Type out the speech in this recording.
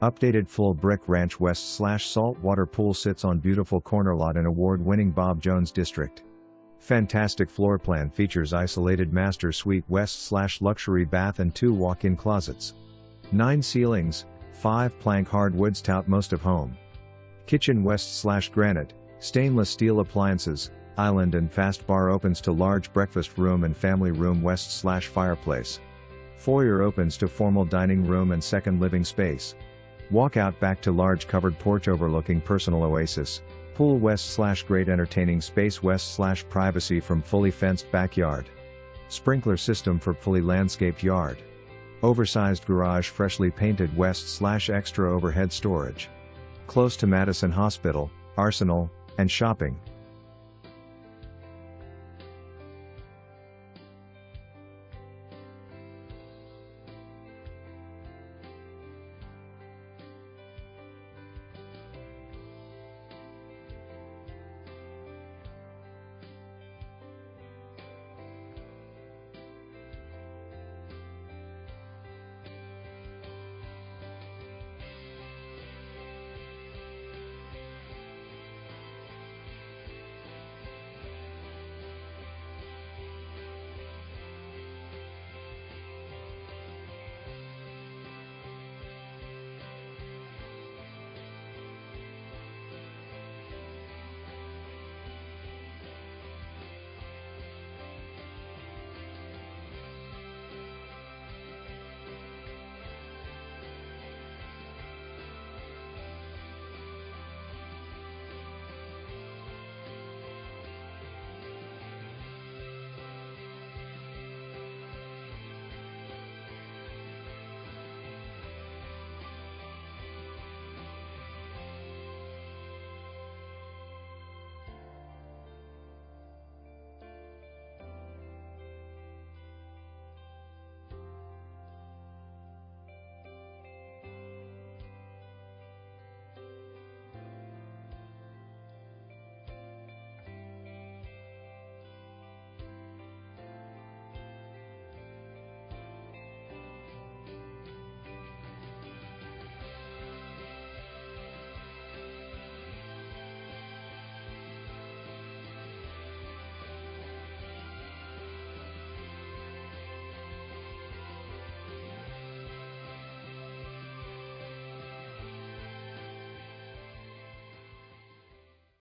Updated full brick ranch west/saltwater pool sits on beautiful corner lot in award-winning Bob Jones district. Fantastic floor plan features isolated master suite west/luxury bath and 2 walk-in closets. 9 ceilings, 5 plank hardwoods tout most of home. Kitchen west/granite, stainless steel appliances, island and fast bar opens to large breakfast room and family room west/fireplace. Foyer opens to formal dining room and second living space. Walkout back to large covered porch overlooking personal oasis. Pool west/great entertaining space west/privacy from fully fenced backyard. Sprinkler system for fully landscaped yard. Oversized garage freshly painted west/extra overhead storage. Close to Madison Hospital, Arsenal, and shopping.